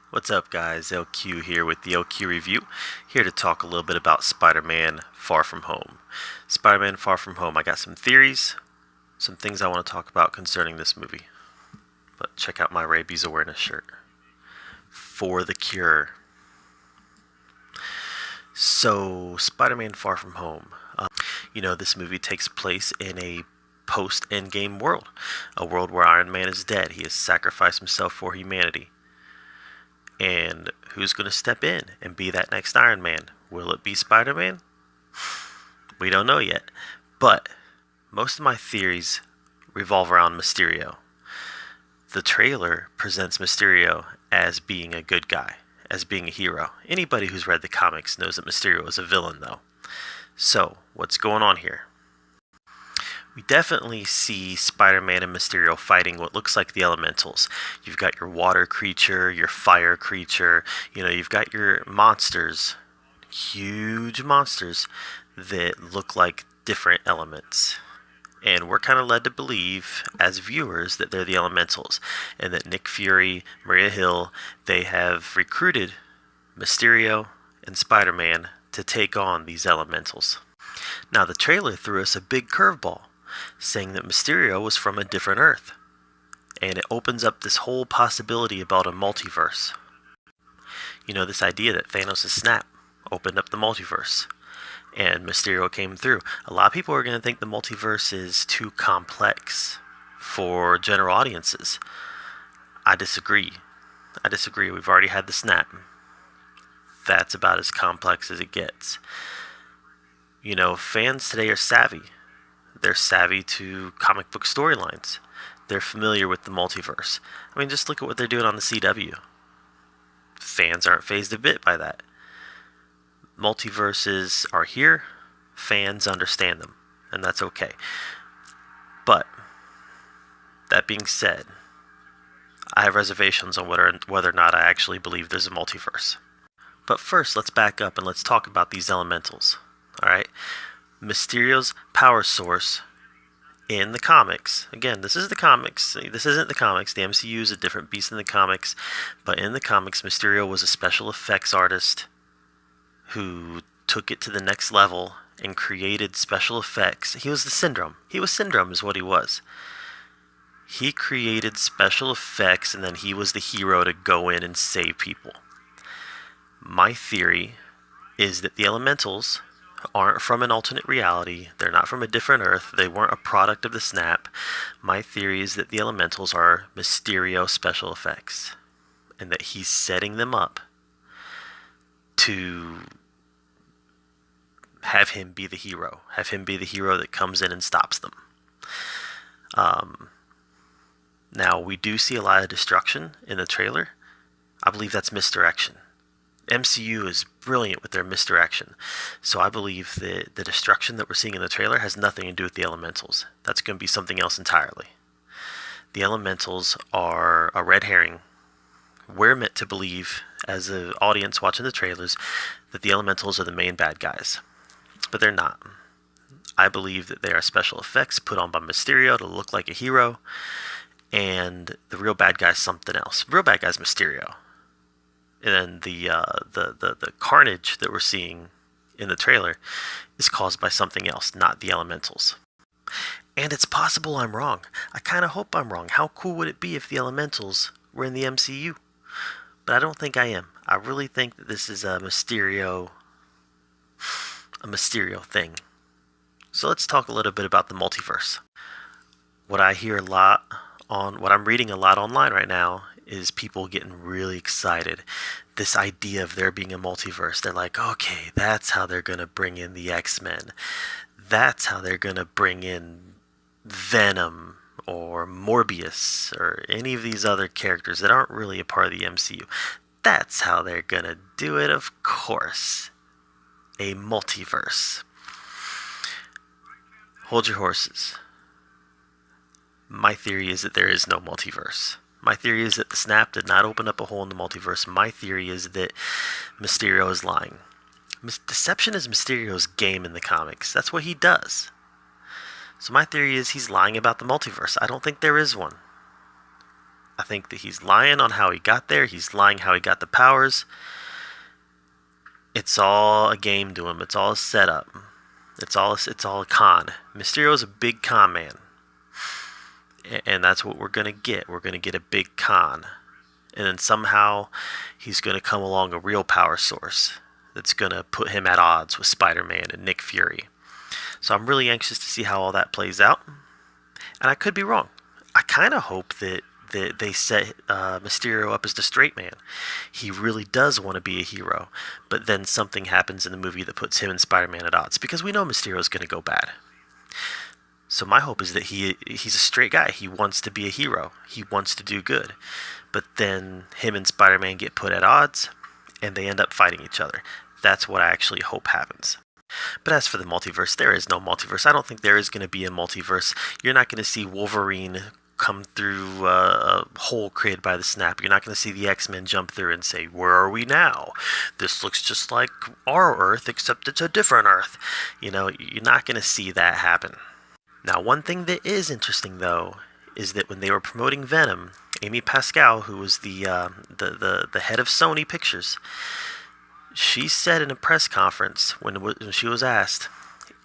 What's up, guys? LQ here with the LQ Review, here to talk a little bit about Spider-Man Far From Home. Spider-Man Far From Home, I got some theories, some things I want to talk about concerning this movie. But check out my rabies awareness shirt. For the cure. So, Spider-Man Far From Home. This movie takes place in a post-Endgame world. A world where Iron Man is dead. He has sacrificed himself for humanity. And who's going to step in and be that next Iron Man? Will it be Spider-Man? We don't know yet. But most of my theories revolve around Mysterio. The trailer presents Mysterio as being a good guy, as being a hero. Anybody who's read the comics knows that Mysterio is a villain, though. So, what's going on here? We definitely see Spider-Man and Mysterio fighting what looks like the elementals. You've got your water creature, your fire creature, you've got your monsters, huge monsters that look like different elements. And we're kind of led to believe, as viewers, that they're the elementals, and that Nick Fury, Maria Hill, they have recruited Mysterio and Spider-Man to take on these elementals. Now, the trailer threw us a big curveball, saying that Mysterio was from a different Earth. And it opens up this whole possibility about a multiverse. This idea that Thanos' snap opened up the multiverse. And Mysterio came through. A lot of people are going to think the multiverse is too complex for general audiences. I disagree. We've already had the snap. That's about as complex as it gets. Fans today are savvy. They're savvy to comic book storylines. They're familiar with the multiverse. I mean, just look at what they're doing on the CW. Fans aren't fazed a bit by that. Multiverses are here. Fans understand them, and that's okay. But, that being said, I have reservations on whether or not I actually believe there's a multiverse. But first, let's back up and let's talk about these elementals. Alright? Mysterio's power source in the comics. Again, this is the comics. This isn't the comics. The MCU is a different beast in the comics. But in the comics, Mysterio was a special effects artist who took it to the next level and created special effects. He was the Syndrome. Syndrome is what he was. He created special effects, and then he was the hero to go in and save people. My theory is that the elementals aren't from an alternate reality. They're not from a different Earth. They weren't a product of the snap. My theory is that the elementals are Mysterio special effects, and that he's setting them up to have him be the hero. Have him be the hero that comes in and stops them. Now, we do see a lot of destruction in the trailer. I believe that's misdirection. MCU is brilliant with their misdirection. So I believe that the destruction that we're seeing in the trailer has nothing to do with the elementals. That's going to be something else entirely. The elementals are a red herring. We're meant to believe, as an audience watching the trailers, that the elementals are the main bad guys. But they're not. I believe that they are special effects put on by Mysterio to look like a hero, and the real bad guy is something else. The real bad guy is Mysterio. And then the carnage that we're seeing in the trailer is caused by something else, not the elementals. And it's possible I'm wrong. I kind of hope I'm wrong. How cool would it be if the elementals were in the MCU? But I don't think I am. I really think that this is a Mysterio thing. So let's talk a little bit about the multiverse. What I'm reading a lot online right now is people getting really excited. This idea of there being a multiverse. They're like, okay, that's how they're going to bring in the X-Men. That's how they're going to bring in Venom or Morbius or any of these other characters that aren't really a part of the MCU. That's how they're going to do it, of course. A multiverse. Hold your horses. My theory is that there is no multiverse. My theory is that the snap did not open up a hole in the multiverse. My theory is that Mysterio is lying. Deception is Mysterio's game in the comics. That's what he does. So my theory is he's lying about the multiverse. I don't think there is one. I think that he's lying on how he got there. He's lying how he got the powers. It's all a game to him. It's all a setup. It's all a con. Mysterio's a big con man, and that's what we're gonna get. We're gonna get a big con, and then somehow he's gonna come along a real power source that's gonna put him at odds with Spider-Man and Nick Fury. So I'm really anxious to see how all that plays out, and I could be wrong. I kind of hope that they set Mysterio up as the straight man. He really does want to be a hero, but then something happens in the movie that puts him and Spider-Man at odds, because we know Mysterio's going to go bad. So my hope is that he's a straight guy. He wants to be a hero. He wants to do good. But then him and Spider-Man get put at odds, and they end up fighting each other. That's what I actually hope happens. But as for the multiverse, there is no multiverse. I don't think there is going to be a multiverse. You're not going to see Wolverine come through a hole created by the snap. You're not going to see the X-Men jump through and say, "Where are we now? This looks just like our Earth, except it's a different Earth." You're not going to see that happen. Now, one thing that is interesting, though, is that when they were promoting Venom, Amy Pascal, who was the head of Sony Pictures, she said in a press conference when she was asked,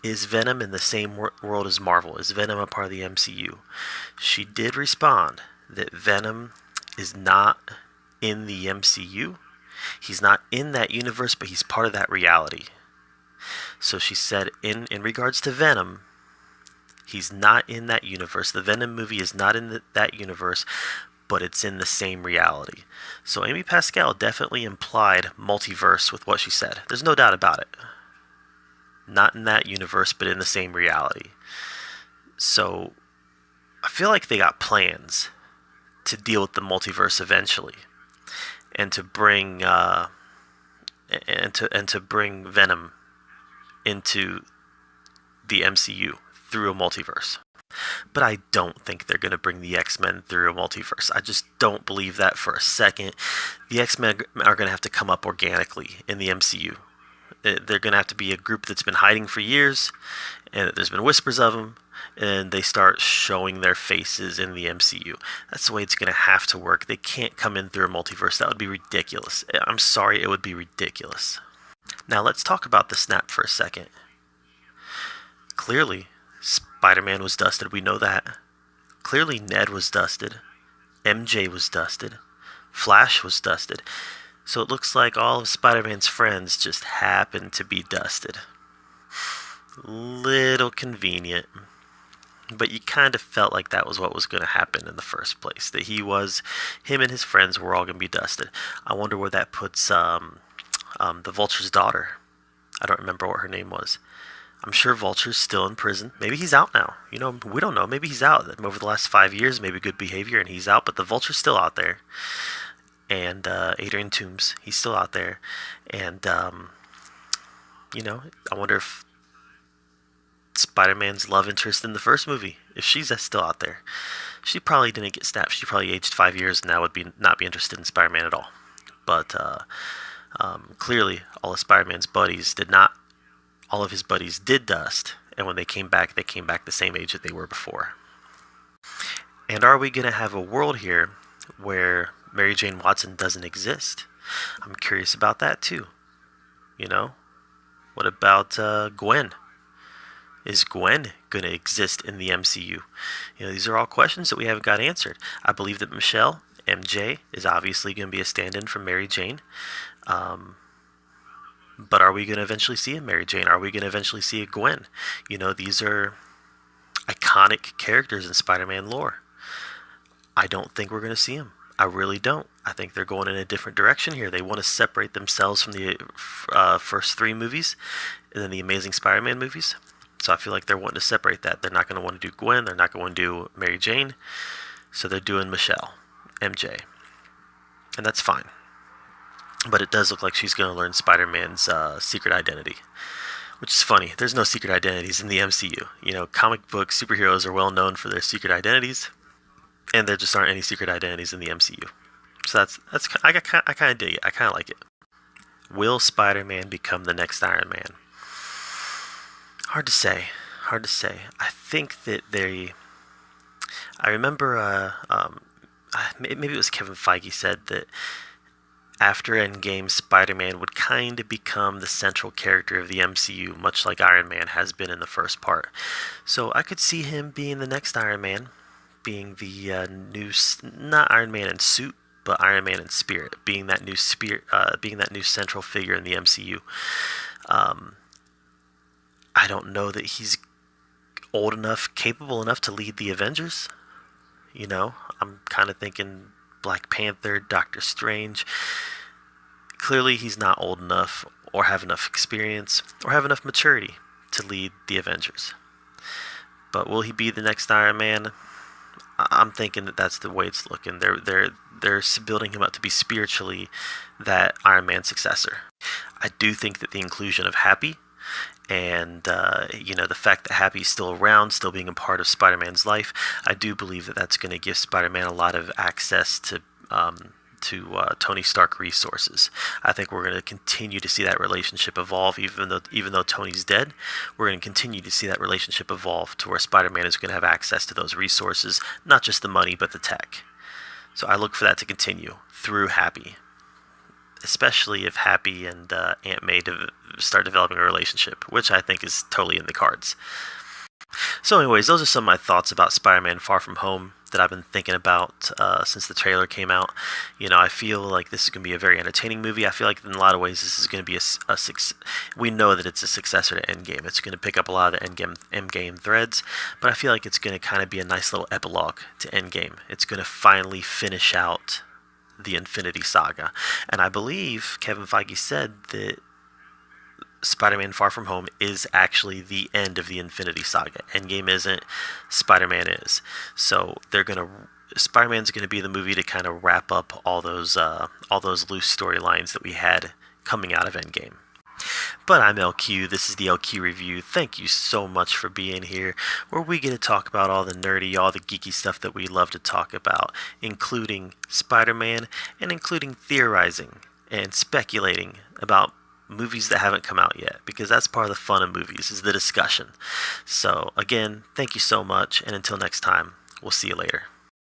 "Is Venom in the same world as Marvel? Is Venom a part of the MCU?" She did respond that Venom is not in the MCU. He's not in that universe, but he's part of that reality. So she said in regards to Venom, he's not in that universe. The Venom movie is not in that universe, but it's in the same reality. So Amy Pascal definitely implied multiverse with what she said. There's no doubt about it. Not in that universe, but in the same reality. So I feel like they got plans to deal with the multiverse eventually, and to bring to bring Venom into the MCU through a multiverse. But I don't think they're going to bring the X-Men through a multiverse. I just don't believe that for a second. The X-Men are going to have to come up organically in the MCU. They're going to have to be a group that's been hiding for years, and there's been whispers of them, and they start showing their faces in the MCU. That's the way it's going to have to work. They can't come in through a multiverse. That would be ridiculous. I'm sorry, it would be ridiculous. Now let's talk about the snap for a second. Clearly, Spider-Man was dusted. We know that. Clearly, Ned was dusted. MJ was dusted. Flash was dusted. So it looks like all of Spider-Man's friends just happened to be dusted. Little convenient. But you kind of felt like that was what was going to happen in the first place. That him and his friends were all going to be dusted. I wonder where that puts the Vulture's daughter. I don't remember what her name was. I'm sure Vulture's still in prison. Maybe he's out now. We don't know. Maybe he's out. Over the last 5 years, maybe good behavior, and he's out. But the Vulture's still out there. And Adrian Toomes, he's still out there. And, I wonder if Spider-Man's love interest in the first movie, if she's still out there. She probably didn't get snapped. She probably aged 5 years and now would not be interested in Spider-Man at all. But clearly, all of Spider-Man's buddies did not. All of his buddies did dust, and when they came back the same age that they were before. And are we going to have a world here where Mary Jane Watson doesn't exist? I'm curious about that too. What about Gwen? Is Gwen going to exist in the MCU? These are all questions that we haven't got answered. I believe that Michelle, MJ, is obviously going to be a stand-in for Mary Jane. But are we going to eventually see a Mary Jane? Are we going to eventually see a Gwen? These are iconic characters in Spider-Man lore. I don't think we're going to see them. I really don't. I think they're going in a different direction here. They want to separate themselves from the first 3 movies and then the Amazing Spider-Man movies. So I feel like they're wanting to separate that. They're not going to want to do Gwen. They're not going to do Mary Jane. So they're doing Michelle, MJ. And that's fine. But it does look like she's going to learn Spider-Man's secret identity, which is funny. There's no secret identities in the MCU. Comic book superheroes are well known for their secret identities, and there just aren't any secret identities in the MCU. So I kind of dig it. I kind of like it. Will Spider-Man become the next Iron Man? Hard to say. I think that I remember maybe it was Kevin Feige said that after Endgame, Spider-Man would kind of become the central character of the MCU, much like Iron Man has been in the first part. So I could see him being the next Iron Man, being the not Iron Man in suit, but Iron Man in spirit, being that new spirit, being that new central figure in the MCU. Um, I don't know that he's old enough, capable enough to lead the Avengers. I'm kind of thinking Black Panther, Doctor Strange. Clearly, he's not old enough, or have enough experience, or have enough maturity to lead the Avengers. But will he be the next Iron Man? I'm thinking that that's the way it's looking. They're building him up to be spiritually that Iron Man successor. I do think that the inclusion of Happy and the fact that Happy's still around, still being a part of Spider-Man's life, I do believe that that's going to give Spider-Man a lot of access to Tony Stark resources. I think we're going to continue to see that relationship evolve, even though Tony's dead. We're going to continue to see that relationship evolve to where Spider-Man is going to have access to those resources, not just the money, but the tech. So I look for that to continue through Happy, especially if Happy and Aunt May start developing a relationship, which I think is totally in the cards. So anyways, those are some of my thoughts about Spider-Man Far From Home that I've been thinking about since the trailer came out. I feel like this is going to be a very entertaining movie. I feel like in a lot of ways this is going to be a we know that it's a successor to Endgame. It's going to pick up a lot of the Endgame threads, but I feel like it's going to kind of be a nice little epilogue to Endgame. It's going to finally finish out the Infinity Saga. And I believe Kevin Feige said that Spider-Man Far From Home is actually the end of the Infinity Saga. Endgame isn't, Spider-Man is. So Spider-Man's gonna be the movie to kind of wrap up all those loose storylines that we had coming out of Endgame. But I'm LQ. This is the LQ Review. Thank you so much for being here, where we get to talk about all the nerdy, all the geeky stuff that we love to talk about, including Spider-Man and including theorizing and speculating about movies that haven't come out yet, because that's part of the fun of movies, is the discussion. So again, thank you so much, and until next time, we'll see you later.